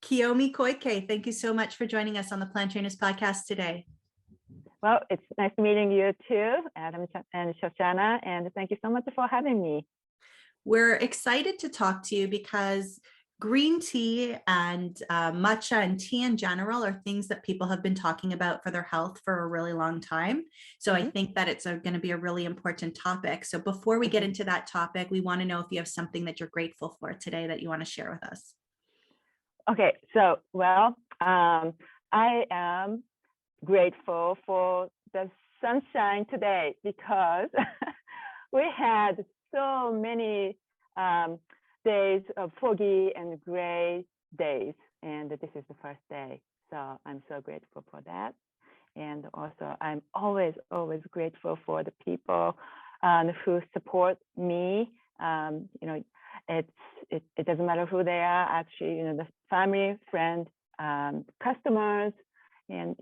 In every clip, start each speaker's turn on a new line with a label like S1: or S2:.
S1: Kiyomi Koike, thank you so much for joining us on the Plant Trainers podcast today.
S2: Well, it's nice meeting you too, Adam and Shoshana, and thank you so much for having me.
S1: We're excited to talk to you because green tea and matcha and tea in general are things that people have been talking about for their health for a really long time. So I think that it's going to be a really important topic. So before we get into that topic, we want to know if you have something that you're grateful for today that you want to share with us.
S2: Okay, so, well, I am grateful for the sunshine today because we had so many days of foggy and gray days, and this is the first day. So I'm so grateful for that. And also, I'm always grateful for the people who support me. It doesn't matter who they are, actually, the family, friend, customers, and,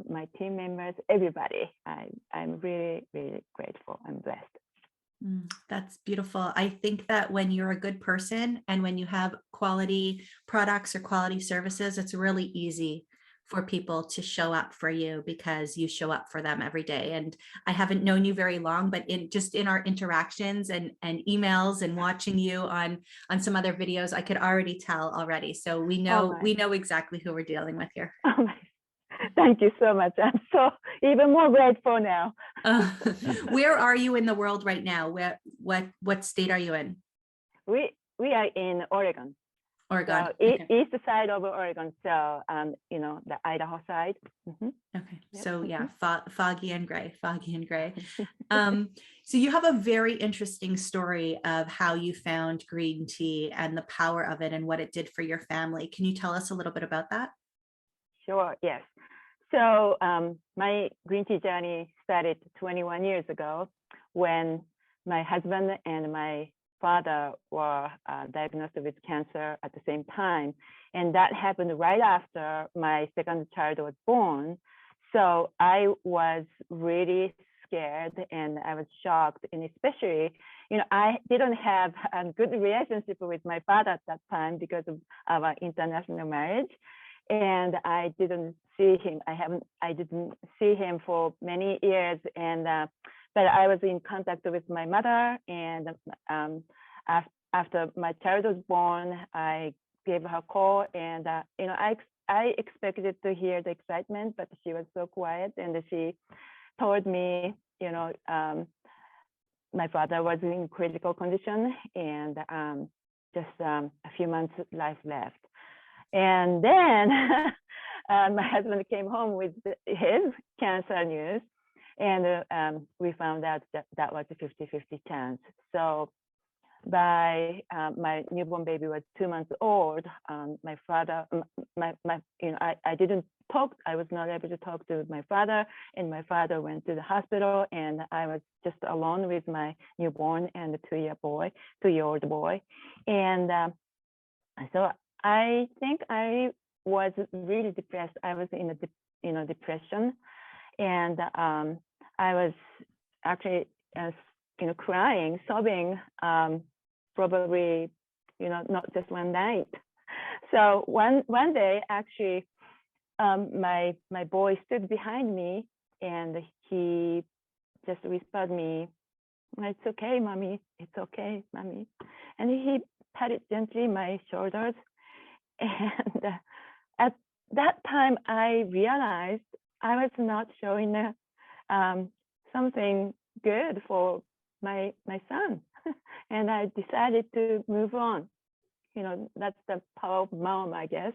S2: my team members, everybody. I'm really, really grateful. I'm blessed.
S1: That's beautiful. I think that when you're a good person and when you have quality products or quality services, it's really easy for people to show up for you because you show up for them every day. And I haven't known you very long, but in our interactions and emails and watching you on some other videos, I could already tell already. So we know exactly who we're dealing with here.
S2: Oh my. Thank you so much. I'm so even more grateful now.
S1: Where are you in the world right now? What state are you in?
S2: We are in Oregon.
S1: Oregon.
S2: So okay. East side of Oregon. So the Idaho side.
S1: Okay. Yep. So yeah, foggy and gray. So you have a very interesting story of how you found green tea and the power of it and what it did for your family. Can you tell us a little bit about that?
S2: Sure. Yes. So my green tea journey started 21 years ago when my husband and my father were diagnosed with cancer at the same time. And that happened right after my second child was born. So I was really scared and I was shocked. And especially, I didn't have a good relationship with my father at that time because of our international marriage. And I didn't see him. I didn't see him for many years. And but I was in contact with my mother. And after my child was born, I gave her a call. And I expected to hear the excitement, but she was so quiet. And she told me, my father was in critical condition, and just a few months life left. And then my husband came home with his cancer news, and we found out that was a 50-50 chance. So by my newborn baby was 2 months old, my father, I didn't talk. I was not able to talk to my father, and my father went to the hospital, and I was just alone with my newborn and the 2-year-old boy, and so I think I was really depressed. I was in a depression, and I was actually crying, sobbing, probably not just one night. So one day, actually, my boy stood behind me, and he just whispered me, "It's okay, mommy. It's okay, mommy," and he patted gently my shoulders. And at that time, I realized I was not showing something good for my son, and I decided to move on. That's the power of mom, I guess.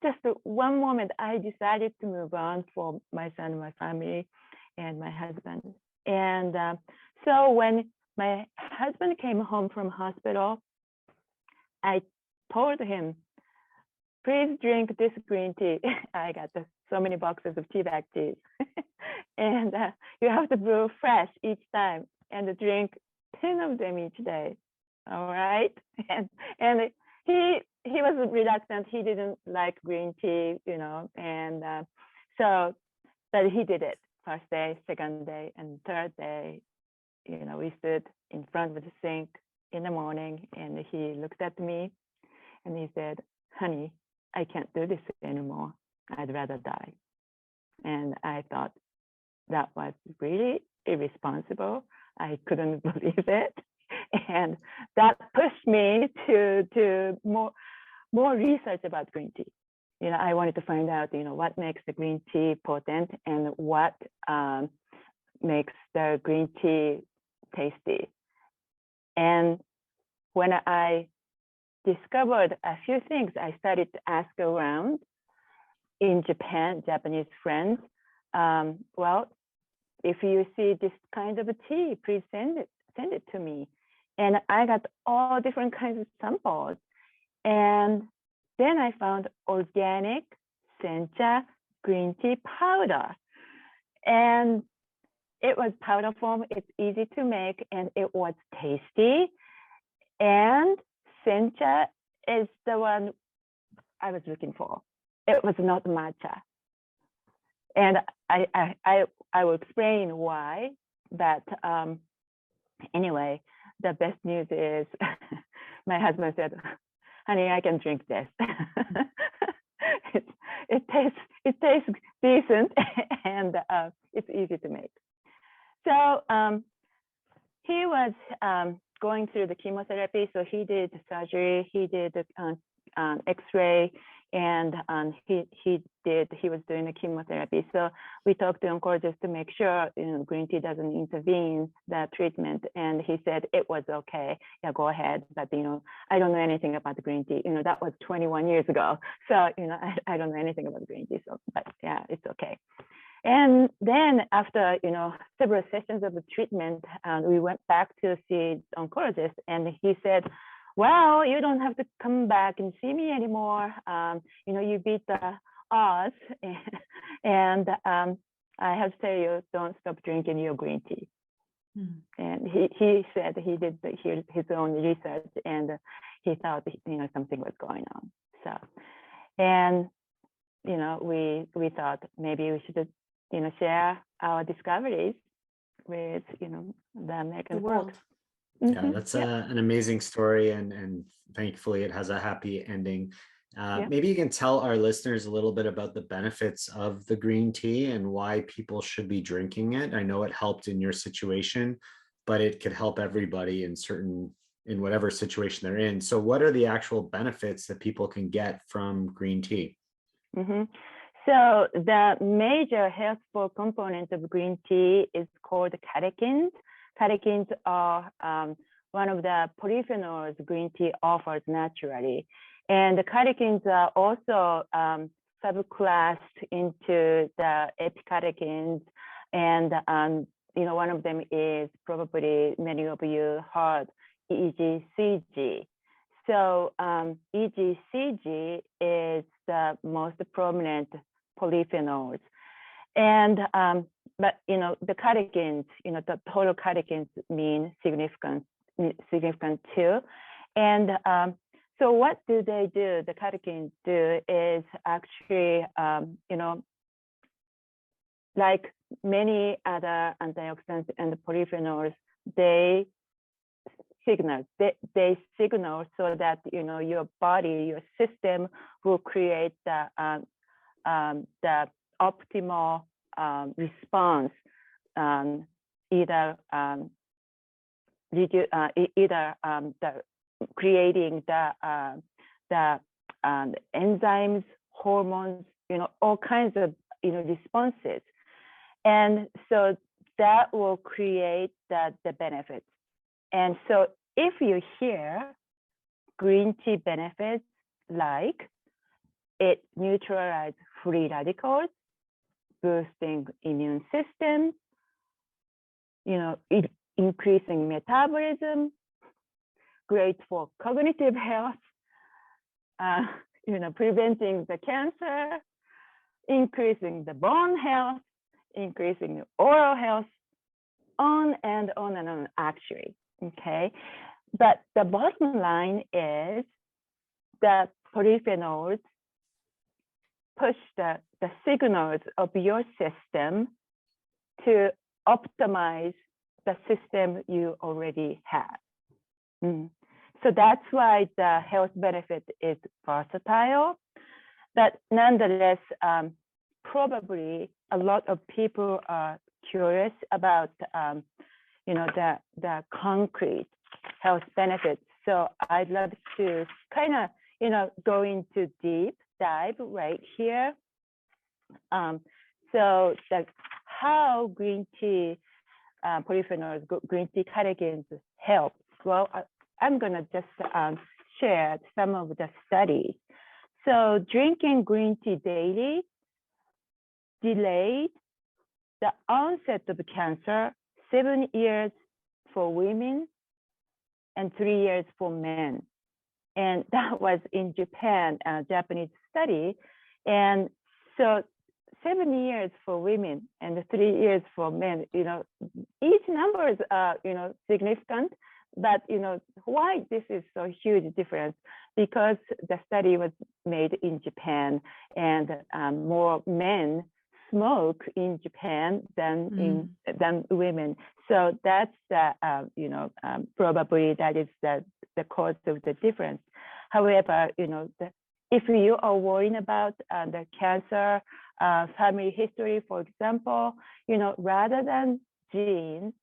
S2: Just one moment, I decided to move on for my son, my family, and my husband. And so when my husband came home from hospital, I told him, "Please drink this green tea." I got so many boxes of tea bag teas. And you have to brew fresh each time and drink 10 of them each day. All right. And he was reluctant. He didn't like green tea, and but he did it. First day, second day, and third day, we stood in front of the sink in the morning, and he looked at me and he said, "Honey, I can't do this anymore. I'd rather die. And I thought that was really irresponsible. I couldn't believe it. And that pushed me to more research about green tea. I wanted to find out, what makes the green tea potent and what makes the green tea tasty. And when I discovered a few things, I started to ask around in Japan, Japanese friends, well, if you see this kind of a tea, please send it to me. And I got all different kinds of samples. And then I found organic Sencha green tea powder. And it was powder form, it's easy to make, and it was tasty. And Sencha is the one I was looking for. It was not matcha. And I will explain why, but anyway, the best news is my husband said, honey, I can drink this. it tastes decent and it's easy to make. So he was going through the chemotherapy. So he did surgery, he did X-ray, and he was doing the chemotherapy. So we talked to oncologist to make sure green tea doesn't intervene the treatment, and he said it was okay. Yeah, go ahead. But I don't know anything about the green tea. That was 21 years ago. So I don't know anything about green tea. So, but yeah, it's okay. And then after several sessions of the treatment, we went back to see the oncologist, and he said, well, you don't have to come back and see me anymore. You beat the odds. And I have to tell you, don't stop drinking your green tea. And he said he did his own research, and he thought something was going on. So, and we thought maybe we should share our discoveries with the American
S1: world.
S3: Yeah, that's an amazing story, and thankfully it has a happy ending. Maybe you can tell our listeners a little bit about the benefits of the green tea and why people should be drinking it. I know it helped in your situation, but it could help everybody in whatever situation they're in. So what are the actual benefits that people can get from green tea?
S2: So the major healthful component of green tea is called catechins. Catechins are one of the polyphenols green tea offers naturally. And the catechins are also subclassed into the epicatechins. And, one of them is probably many of you heard EGCG. So EGCG is the most prominent polyphenols. And but the catechins, the total catechins mean significant too. And so what do they do? The catechins do is actually, like many other antioxidants and polyphenols, they signal so that your body, your system will create the optimal response, either creating the enzymes, hormones, all kinds of responses, and so that will create the benefits. And so if you hear green tea benefits, like it neutralizes free radicals, boosting immune system, increasing metabolism, great for cognitive health, preventing the cancer, increasing the bone health, increasing the oral health, on and on and on, actually. Okay, but the bottom line is that polyphenols push the signals of your system to optimize the system you already have. So that's why the health benefit is versatile. but nonetheless, probably a lot of people are curious about, the concrete health benefits. So I'd love to kind of, go into deep dive right here. So how green tea, polyphenols, green tea catechins help. Well, I'm going to just share some of the studies. So drinking green tea daily delayed the onset of cancer 7 years for women and 3 years for men. And that was in Japan, a Japanese study. And so 7 years for women and 3 years for men, each numbers are, significant, but, why this is so huge difference? Because the study was made in Japan, and more men smoke in Japan than women. So that's the, probably that is the cause of the difference. However, if you are worrying about the cancer, family history, for example, rather than genes,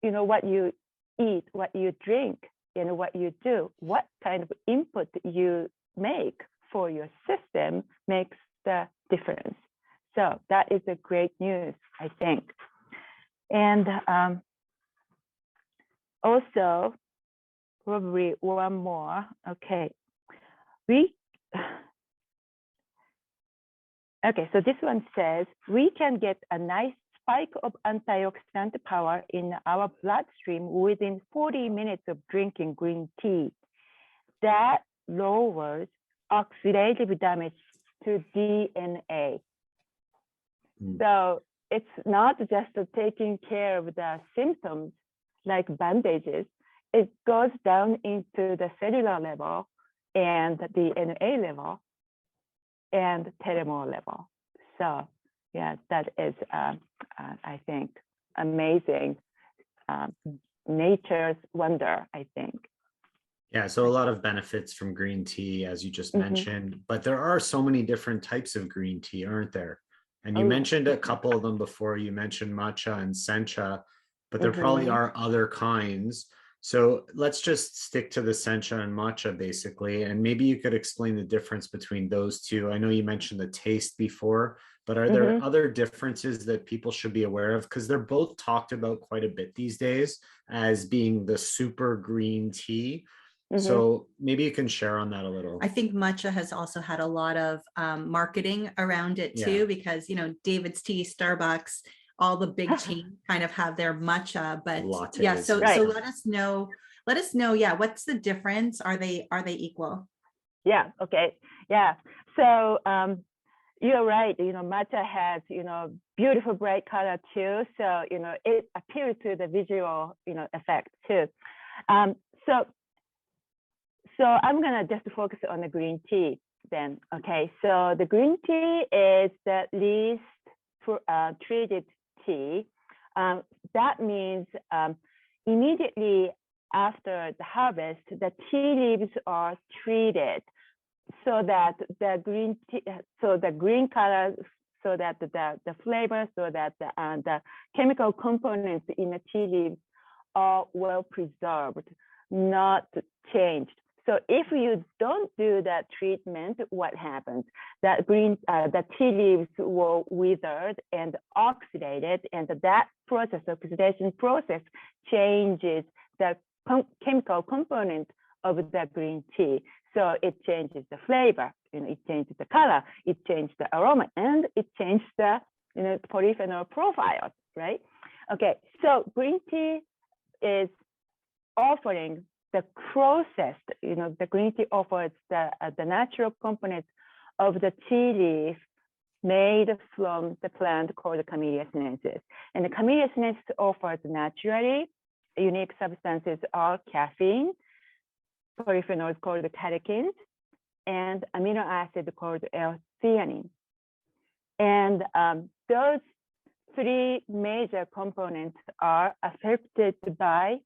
S2: what you eat, what you drink, what you do, what kind of input you make for your system makes the difference. So that is a great news, I think. And also, probably one more. Okay. Okay, so this one says, we can get a nice spike of antioxidant power in our bloodstream within 40 minutes of drinking green tea. That lowers oxidative damage to DNA. So it's not just taking care of the symptoms like bandages. It goes down into the cellular level and the DNA level and telomere level. So yeah, that is, I think, amazing. Nature's wonder, I think.
S3: Yeah, so a lot of benefits from green tea, as you just mentioned, but there are so many different types of green tea, aren't there? And you mentioned a couple of them before. You mentioned matcha and sencha, but there probably are other kinds. So let's just stick to the sencha and matcha basically. And maybe you could explain the difference between those two. I know you mentioned the taste before, but are there other differences that people should be aware of? Because they're both talked about quite a bit these days as being the super green tea. So maybe you can share on that a little.
S1: I think matcha has also had a lot of marketing around it too, because, David's Tea, Starbucks, all the big chains kind of have their matcha, but lattes, yeah. So let us know, yeah, what's the difference? Are they equal?
S2: Yeah. Okay. Yeah. So you're right. Matcha has, beautiful bright color too. So, it appeals to the visual, effect too. So I'm going to just focus on the green tea then. Okay. So the green tea is the least treated tea. That means immediately after the harvest, the tea leaves are treated so that the green tea, so the green color, so that the flavor, so that the chemical components in the tea leaves are well preserved, not changed. So if you don't do that treatment, what happens? That the tea leaves will withered and oxidated, and that process, oxidation process, changes the chemical component of the green tea. So it changes the flavor, it changes the color, it changes the aroma, and it changes the polyphenol profile, right? Okay, so green tea is offering the processed, the green tea offers the natural components of the tea leaf made from the plant called Camellia sinensis. And the Camellia sinensis offers naturally unique substances are caffeine, polyphenols called catechins, and amino acid called L-theanine. And those three major components are affected by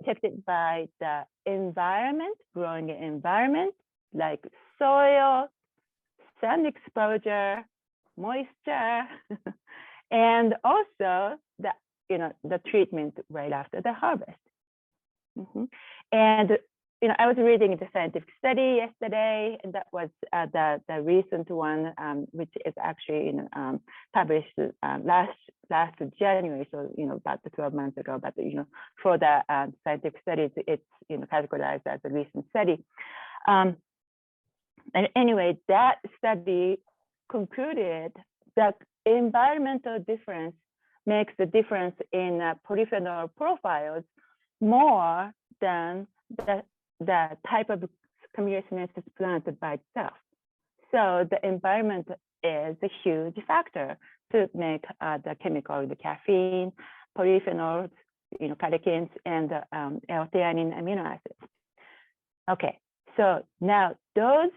S2: the environment, growing environment, like soil, sun exposure, moisture, and also the treatment right after the harvest. And I was reading the scientific study yesterday, and that was the recent one, which is actually published last January, so about 12 months ago. But for the scientific studies, it's categorized as a recent study. And anyway, that study concluded that environmental difference makes the difference in polyphenol profiles more than the type of Camellia sinensis plant by itself. So the environment is a huge factor to make the chemical, the caffeine, polyphenols, catechins, and L-theanine amino acids. Okay, so now those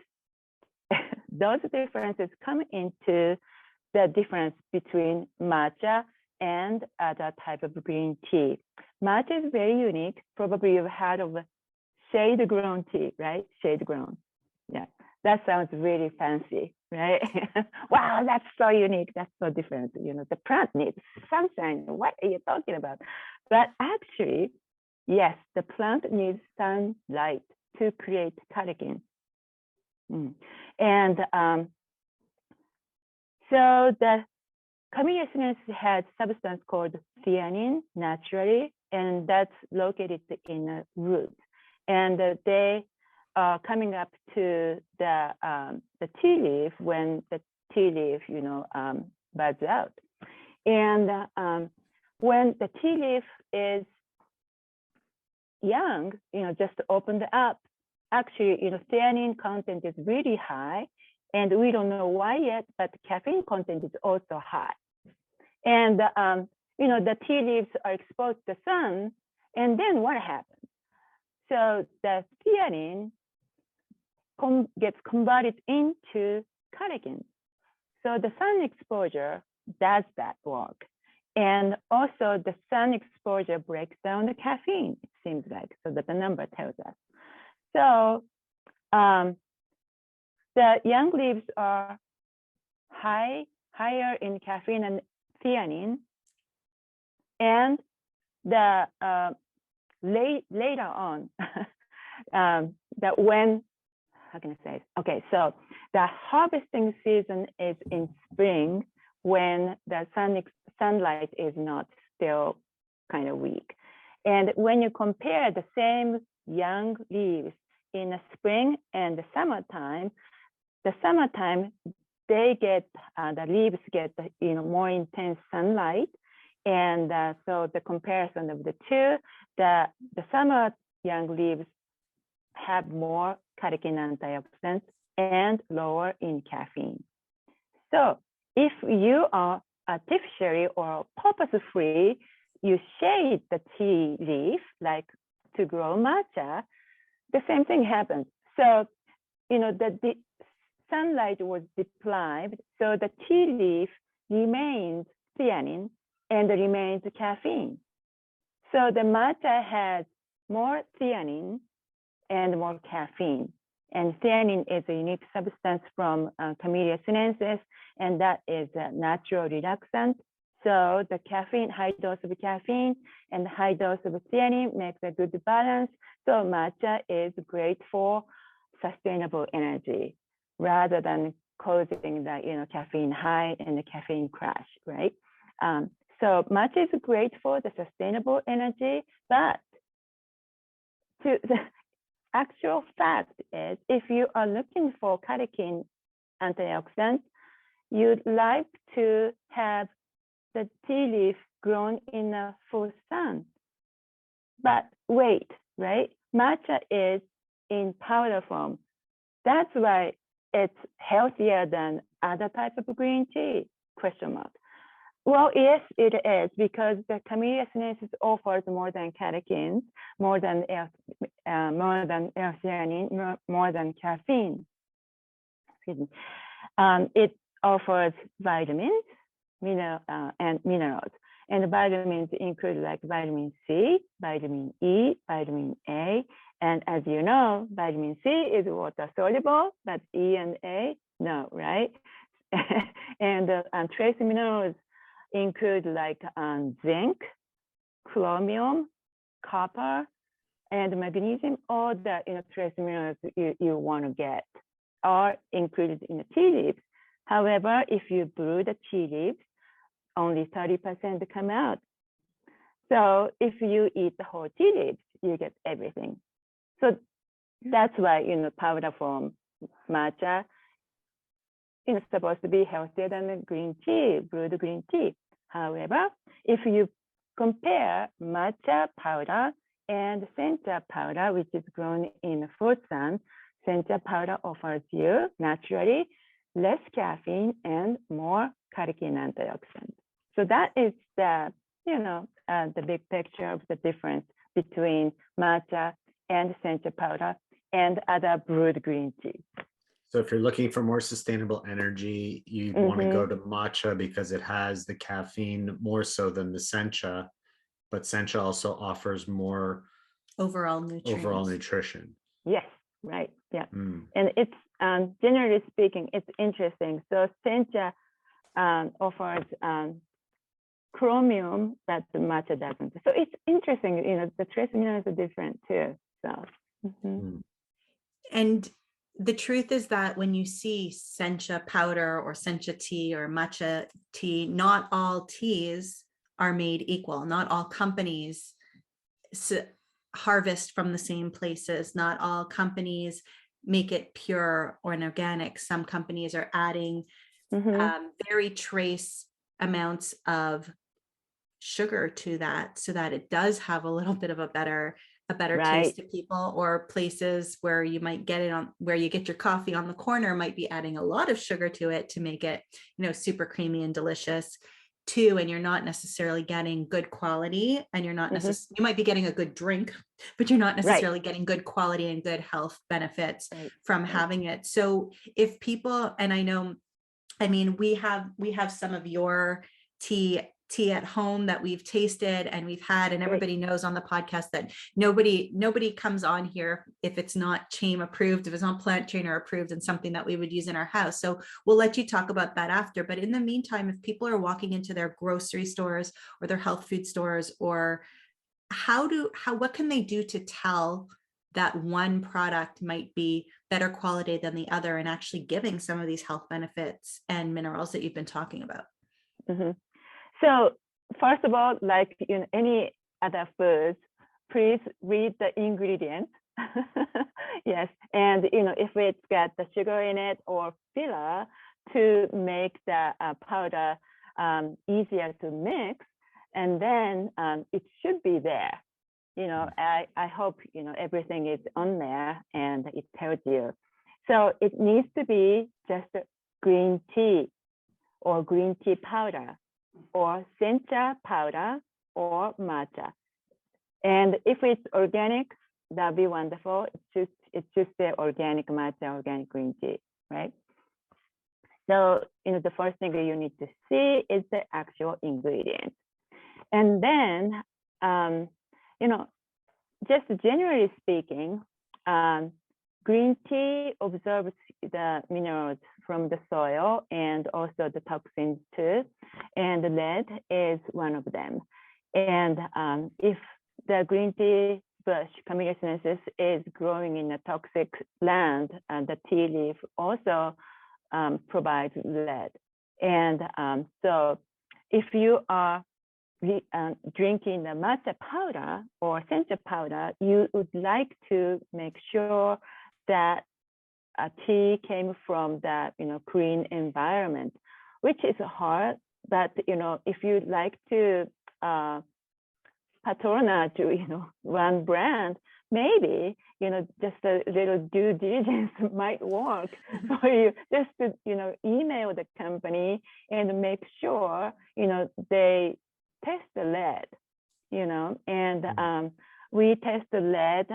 S2: differences come into the difference between matcha and other type of green tea. Matcha is very unique. Probably you've heard of shade grown tea, right? Shade grown. Yeah, that sounds really fancy, right? Wow, that's so unique. That's so different. The plant needs sunshine. What are you talking about? But actually, yes, the plant needs sunlight to create catechins. And so the Camellia sinensis has substance called theanine naturally, and that's located in the root. And they are coming up to the tea leaf when the tea leaf, buds out. And when the tea leaf is young, just opened up, actually, theanine content is really high, and we don't know why yet, but caffeine content is also high. And the tea leaves are exposed to the sun, and then what happens? So the theanine gets converted into catechins. So the sun exposure does that work. And also the sun exposure breaks down the caffeine, it seems like, so that the number tells us. So the young leaves are higher in caffeine and theanine, and the later on, that when, how can I say? Okay, so the harvesting season is in spring when the sunlight is not still kind of weak. And when you compare the same young leaves in the spring and the summertime, they get, the leaves get, more intense sunlight. And so the comparison of the two, the summer young leaves have more catechin antioxidants and lower in caffeine. So if you are artificially or purpose-free, you shade the tea leaf, like to grow matcha, the same thing happens. So, the sunlight was deprived, so the tea leaf remains theanine and remains caffeine. So the matcha has more theanine and more caffeine. And theanine is a unique substance from Camellia sinensis, and that is a natural relaxant. So the caffeine, high dose of caffeine and high dose of theanine makes a good balance. So matcha is great for sustainable energy rather than causing the caffeine high and the caffeine crash, right? So matcha is great for the sustainable energy, but the actual fact is, if you are looking for catechin antioxidants, you'd like to have the tea leaf grown in a full sun. But wait, right? Matcha is in powder form. That's why it's healthier than other types of green tea, question mark. Well, yes, it is, because the Camellia sinensis offers more than catechins, more than L-theanine, more than caffeine. Excuse me. It offers vitamins, and minerals. And the vitamins include like vitamin C, vitamin E, vitamin A, And as you know, vitamin C is water soluble, but E and A, no, right? And trace minerals include like zinc, chromium, copper, and magnesium. All the trace minerals you want to get are included in the tea leaves. However, if you brew the tea leaves, only 30% come out. So if you eat the whole tea leaves, you get everything. So that's why powder form matcha is supposed to be healthier than the green tea, brewed green tea. However, if you compare matcha powder and sencha powder, which is grown in the fruit sun, sencha powder offers you naturally less caffeine and more catechin antioxidants. So that is the the big picture of the difference between matcha and sencha powder and other brewed green tea.
S3: So if you're looking for more sustainable energy, you want to go to matcha because it has the caffeine more so than the sencha, but sencha also offers more
S1: overall
S3: nutrition.
S2: Yes, right. Yeah. And it's generally speaking, it's interesting. So sencha offers chromium that the matcha doesn't. So it's interesting, the trace minerals are different too. So
S1: and the truth is that when you see sencha powder or sencha tea or matcha tea, not all teas are made equal. Not all companies harvest from the same places. Not all companies make it pure or organic. Some companies are adding very trace amounts of sugar to that so that it does have a little bit of a better taste to people. Or places where you might get it on, where you get your coffee on the corner, might be adding a lot of sugar to it to make it super creamy and delicious too. And you're not necessarily getting good quality, and you're not necessarily, you might be getting a good drink, but you're not necessarily getting good quality and good health benefits from having it. So if people, and we have some of your tea at home that we've tasted and we've had, and everybody knows on the podcast that nobody comes on here if it's not chain approved, if it's not plant trainer approved, and something that we would use in our house. So we'll let you talk about that after. But in the meantime, if people are walking into their grocery stores or their health food stores, or what can they do to tell that one product might be better quality than the other and actually giving some of these health benefits and minerals that you've been talking about?
S2: So first of all, like in any other foods, please read the ingredients. Yes, and if it's got the sugar in it or filler to make the powder easier to mix, and then it should be there. I hope everything is on there and it tells you. So it needs to be just green tea or green tea powder, or sencha powder, or matcha. And if it's organic, that'd be wonderful. It's just the organic matcha, organic green tea, right? So the first thing that you need to see is the actual ingredients. And then just generally speaking, green tea absorbs the minerals from the soil and also the toxins too, and lead is one of them. And if the green tea bush, Camellia sinensis, is growing in a toxic land, the tea leaf also provides lead. And so if you are drinking the matcha powder or sencha powder, you would like to make sure that a tea came from that clean environment, which is hard. But if you'd like to patronage one brand, maybe just a little due diligence might work for you. Just to email the company and make sure they test the lead, and we test the lead,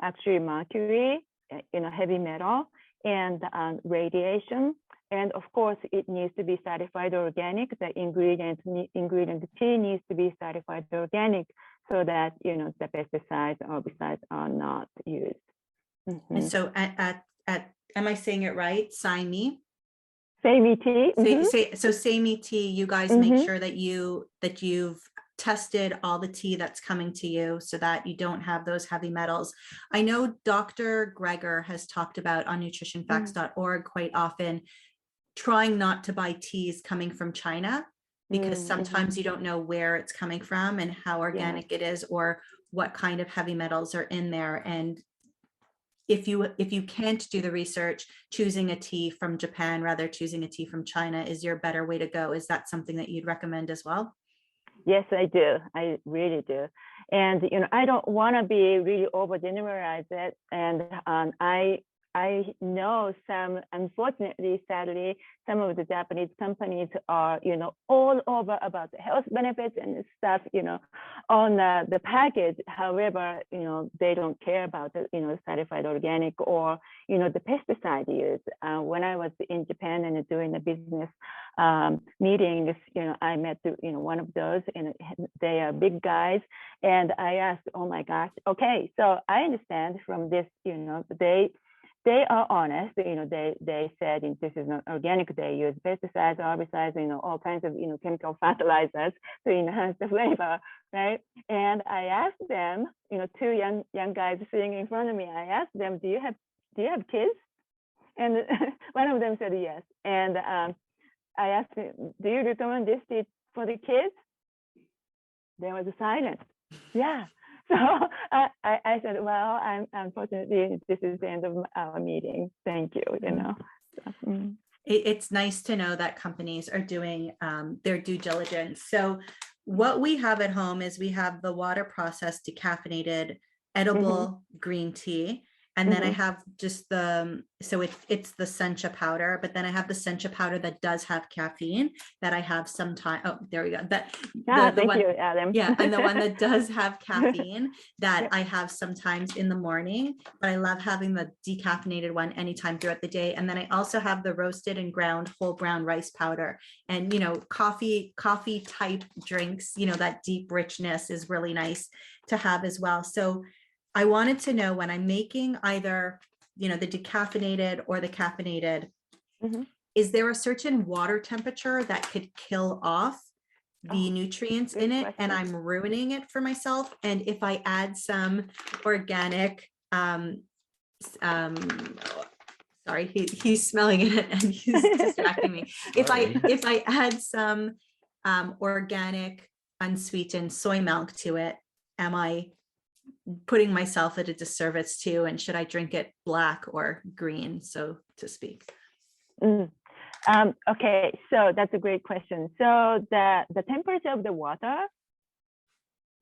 S2: actually mercury, heavy metal, and radiation. And of course, it needs to be certified organic. The ingredient tea needs to be certified organic. so that, you know, the pesticides or herbicides are not used.
S1: And so at am I saying it right? SEI MEE?
S2: SEI MEE TEA.
S1: SEI MEE TEA, you guys make sure that you've tested all the tea that's coming to you so that you don't have those heavy metals. I know Dr. Gregor has talked about on nutritionfacts.org quite often trying not to buy teas coming from China, because sometimes you don't know where it's coming from and how organic it is or what kind of heavy metals are in there. And if you can't do the research, choosing a tea from Japan rather choosing a tea from China is your better way to go. Is that something that you'd recommend as well?
S2: Yes, I do. I really do. And, you know, I don't want to be really over generalize it. And I know some, unfortunately, sadly, some of the Japanese companies are, you know, all over about the health benefits and stuff, you know, on the package. However, you know, they don't care about the, you know, certified organic or, you know, the pesticide use. When I was in Japan and doing the business meetings, you know, I met, you know, one of those, and they are big guys. And I asked, oh my gosh, okay, so I understand from this, you know, they are honest, you know, they said this is not organic, they use pesticides, herbicides, you know, all kinds of, you know, chemical fertilizers to enhance the flavor, right? And I asked them, you know, two young guys sitting in front of me, I asked them, do you have kids? And one of them said yes. And I asked them, do you recommend this tea for the kids? There was a silence. Yeah. So I said, well, unfortunately, this is the end of our meeting. Thank you, you know. So,
S1: it's nice to know that companies are doing their due diligence. So what we have at home is we have the water processed decaffeinated edible green tea. And then I have just so it's the Sencha powder, but then I have the Sencha powder that does have caffeine that I have sometimes. Oh, there we go.
S2: Thank you, Adam.
S1: Yeah, and the one that does have caffeine that I have sometimes in the morning, but I love having the decaffeinated one anytime throughout the day. And then I also have the roasted and ground whole brown rice powder. And, you know, coffee type drinks, you know, that deep richness is really nice to have as well. So I wanted to know, when I'm making either, you know, the decaffeinated or the caffeinated, is there a certain water temperature that could kill off the nutrients in it and I'm ruining it for myself? And if I add some organic, sorry, he's smelling it and he's distracting me. If I add some organic unsweetened soy milk to it, am I putting myself at a disservice too? And should I drink it black or green, so to speak?
S2: Okay, so that's a great question. So the temperature of the water,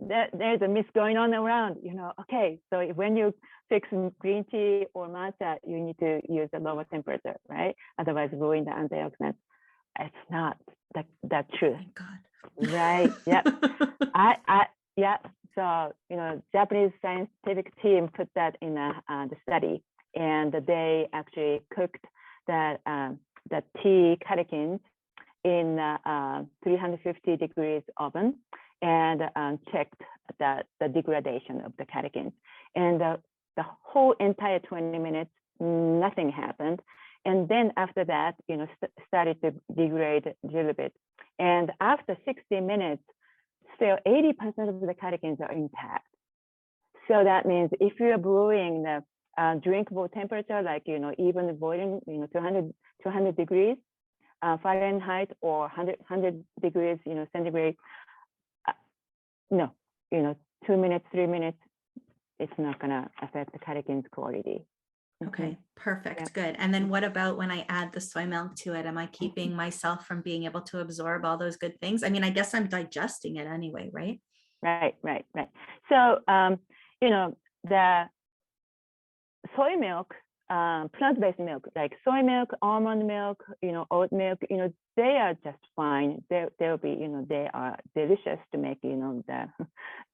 S2: there's a myth going on around, you know, okay, so when you fix green tea or matcha, you need to use a lower temperature, right? Otherwise ruin the antioxidants. It's not that true.
S1: Thank God.
S2: Right, yeah. Yeah, so, you know, Japanese scientific team put that in the study, and they actually cooked the tea catechins in 350 degrees oven and checked the degradation of the catechins. And the whole entire 20 minutes, nothing happened. And then after that, you know, started to degrade a little bit. And after 60 minutes, still 80% of the catechins are intact. So that means if you're brewing the drinkable temperature, like, you know, even boiling, you know, 200 degrees Fahrenheit or 100 degrees, you know, centigrade, no, you know, 2 minutes, 3 minutes, it's not gonna affect the catechins quality.
S1: Okay, perfect, good. And then what about when I add the soy milk to it? Am I keeping myself from being able to absorb all those good things? I mean, I guess I'm digesting it anyway, right?
S2: Right. So, you know, the soy milk, plant-based milk, like soy milk, almond milk, you know, oat milk, you know, they are just fine. They'll be, you know, they are delicious to make, you know, the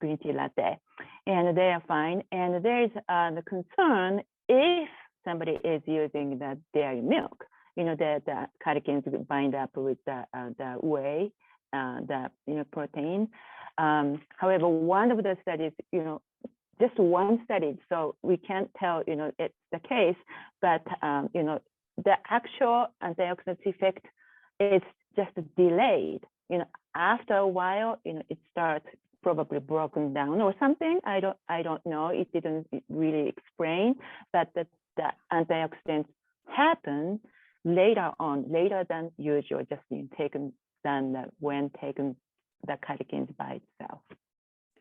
S2: green tea latte, and they are fine. And there's the concern if somebody is using the dairy milk, you know, the catechins bind up with the whey, the, you know, protein. However, one of the studies, just one study, so we can't tell, it's the case, but, the actual antioxidant effect is just delayed. After a while, it starts probably broken down or something. I don't know. It didn't really explain, but the antioxidants happen later on, later than usual, just than when taken the catechins by itself.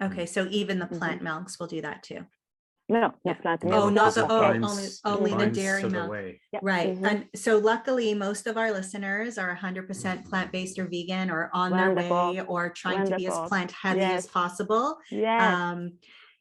S1: Okay, so even the plant milks will do that too.
S2: No,
S1: Yeah.
S2: plant
S1: Oh,
S2: milk.
S1: not the
S3: Finds-
S1: only the
S3: finds
S1: dairy
S3: to the
S1: milk.
S3: way.
S2: Yeah.
S1: Right. And so luckily most of our listeners are 100% plant-based or vegan or on their
S2: Wonderful.
S1: way or trying to be as
S2: Wonderful.
S1: plant heavy
S2: Yes.
S1: as possible.
S2: Yes.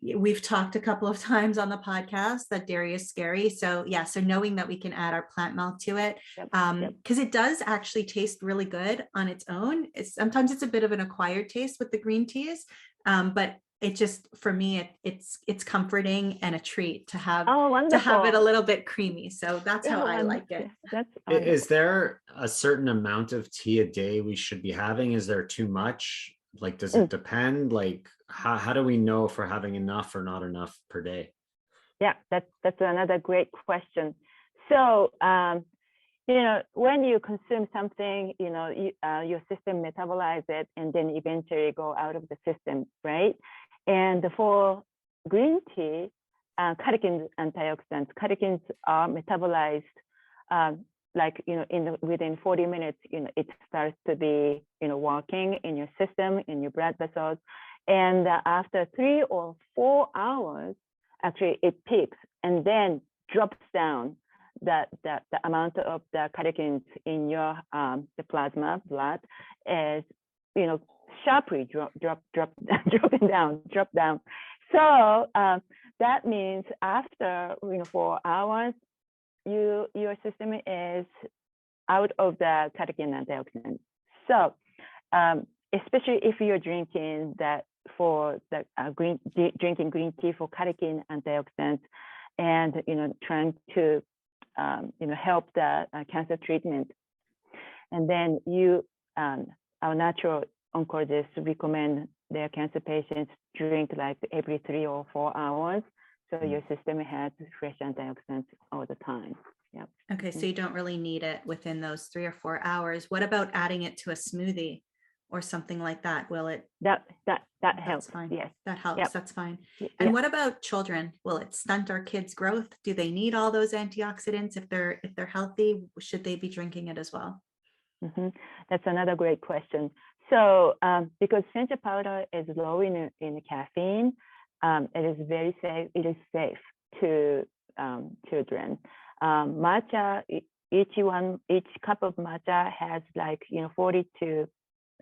S1: We've talked a couple of times on the podcast that dairy is scary. So yeah, so knowing that we can add our plant milk to it,
S2: Yep.
S1: because it does actually taste really good on its own. Sometimes it's a bit of an acquired taste with the green teas, but it just, for me, it's comforting and a treat to have it a little bit creamy. So that's how I like it.
S2: That's
S3: Is there a certain amount of tea a day we should be having? Is there too much? Like, does it depend? Like, how do we know if we're having enough or not enough per day?
S2: Yeah, that's another great question. So, when you consume something, your system metabolize it and then eventually go out of the system, right? And for green tea, catechins, antioxidants, catechins are metabolized, within 40 minutes, it starts to be, working in your system, in your blood vessels. And after 3 or 4 hours, actually it peaks and then drops down. The amount of the catechins in your the plasma blood is sharply dropping down. So that means after 4 hours, your system is out of the catechin antioxidant. So especially if you're drinking that for the drinking green tea for catechin antioxidants and trying to help the cancer treatment. And then our natural oncologists recommend their cancer patients drink like every 3 or 4 hours. So your system has fresh antioxidants all the time. Yeah.
S1: Okay, so you don't really need it within those 3 or 4 hours. What about adding it to a smoothie or something like that? Will it?
S2: That helps.
S1: Fine.
S2: Yes,
S1: that helps.
S2: Yep.
S1: That's fine.
S2: Yep.
S1: And what about children? Will it stunt our kids' growth? Do they need all those antioxidants if they're healthy? Should they be drinking it as well?
S2: That's another great question. So because Sencha powder is low in caffeine, it is very safe. It is safe to children. Matcha, each cup of matcha has 40 to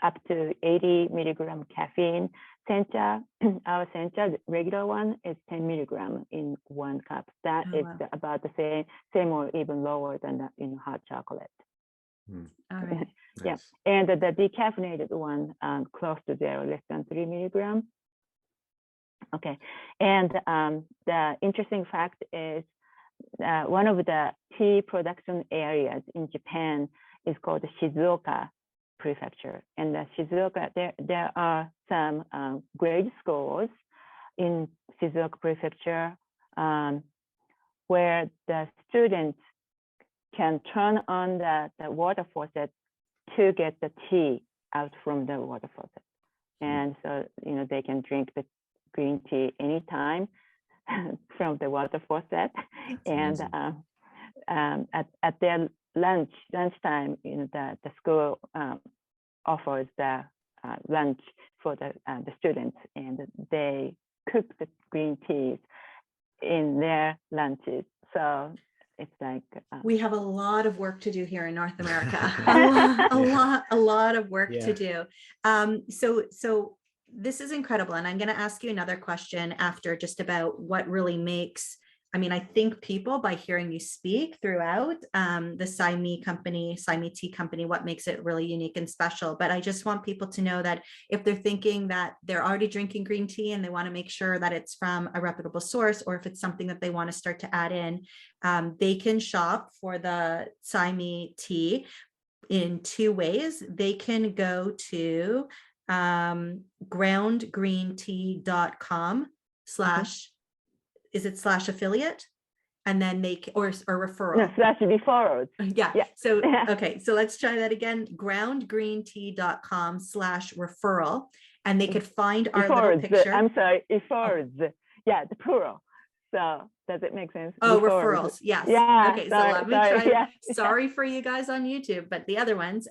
S2: up to 80 milligram caffeine. Sencha, our Sencha, the regular one, is 10 milligram in 1 cup. That is about the same or even lower than that in hot chocolate.
S1: All right.
S2: Yeah,
S3: Nice.
S2: and the decaffeinated one, close to 0, less than 3 milligram. Okay, and the interesting fact is one of the tea production areas in Japan is called the Shizuoka Prefecture. And the Shizuoka, there are some grade schools in Shizuoka Prefecture where the students can turn on the water faucet to get the tea out from the water faucet. And so, they can drink the green tea anytime from the water faucet. And at their lunchtime, the school offers the lunch for the students, and they cook the green teas in their lunches. So it's like
S1: we have a lot of work to do here in North America. a lot of work to do. So this is incredible. And I'm going to ask you another question after, just about what really makes, I think people, by hearing you speak throughout the SEI MEE tea company, what makes it really unique and special. But I just want people to know that if they're thinking that they're already drinking green tea and they want to make sure that it's from a reputable source, or if it's something that they want to start to add in, they can shop for the SEI MEE tea in 2 ways. They can go to groundgreentea.com slash, is it slash affiliate? And then or referral.
S2: No, slash referrals.
S1: Yeah.
S2: Yeah.
S1: So, okay. So let's try that again. groundgreentea.com/referral. And they could find our little picture.
S2: I'm sorry, referrals. Oh. Yeah, the plural. So does it make sense?
S1: Oh, referrals. Yes.
S2: Yeah.
S1: Okay.
S2: Sorry,
S1: so let me try.
S2: Yeah.
S1: Sorry for you guys on YouTube, but the other ones,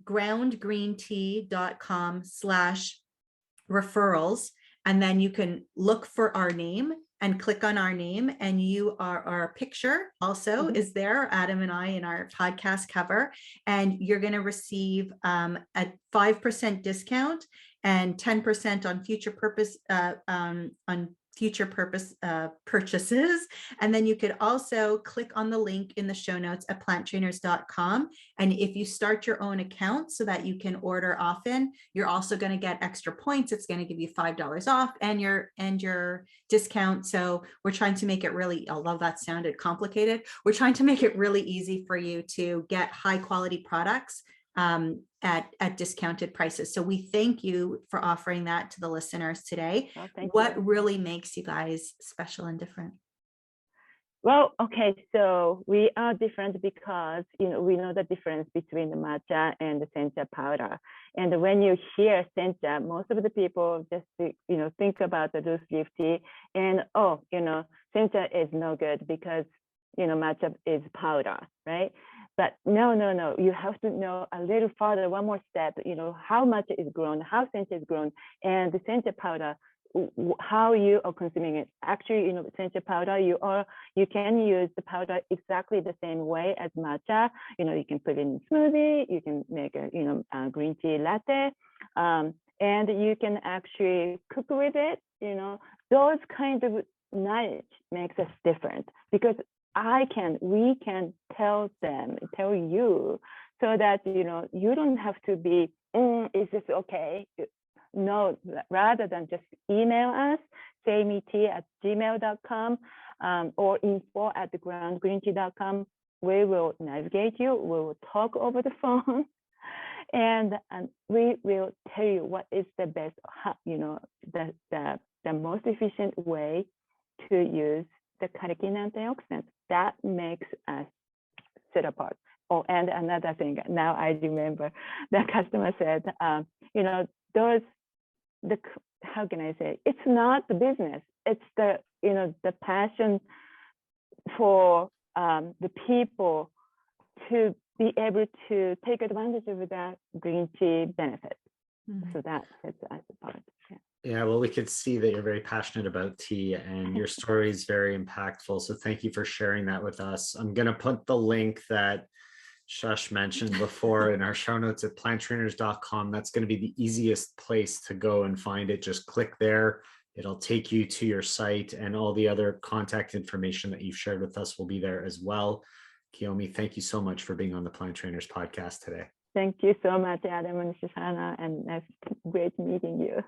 S1: groundgreentea.com/referrals. And then you can look for our name and click on our name, and our picture also is there, Adam and I, in our podcast cover, and you're going to receive a 5% discount and 10% on future purpose purchases. And then you could also click on the link in the show notes at planttrainers.com. And if you start your own account so that you can order often, you're also going to get extra points. It's going to give you $5 off and your discount. So we're trying to make it really, although that sounded complicated, we're trying to make it really easy for you to get high quality products at discounted prices. So we thank you for offering that to the listeners today.
S2: Well,
S1: what
S2: you.
S1: really makes you guys special and different?
S2: Well, okay, so we are different because, we know the difference between the matcha and the sencha powder. And when you hear sencha, most of the people just, think about the loose leaf tea and, sencha is no good because, matcha is powder, right? But no, you have to know a little further, one more step, how matcha is grown, how sencha is grown, and the sencha powder, how you are consuming it. Actually, sencha powder, you can use the powder exactly the same way as matcha. You can put it in smoothie, you can make a green tea latte, and you can actually cook with it. Those kind of knowledge makes us different because we can tell you so that you don't have to be is this okay? No, rather than just email us, SEIMeeTea@gmail.com or info@groundgreentea.com. We will navigate you. We will talk over the phone, and we will tell you what is the best, the most efficient way to use the catechin antioxidant that makes us sit apart. Oh, and another thing, now I remember, the customer said, how can I say? It's not the business. It's the passion for the people to be able to take advantage of that green tea benefit. Mm-hmm. So that sets us apart.
S3: Yeah, well, we could see that you're very passionate about tea and your story is very impactful. So thank you for sharing that with us. I'm going to put the link that Shush mentioned before in our show notes at planttrainers.com. That's going to be the easiest place to go and find it. Just click there. It'll take you to your site, and all the other contact information that you've shared with us will be there as well. Kiyomi, thank you so much for being on the Plant Trainers podcast today.
S2: Thank you so much, Adam and Shoshana, and it's great meeting you.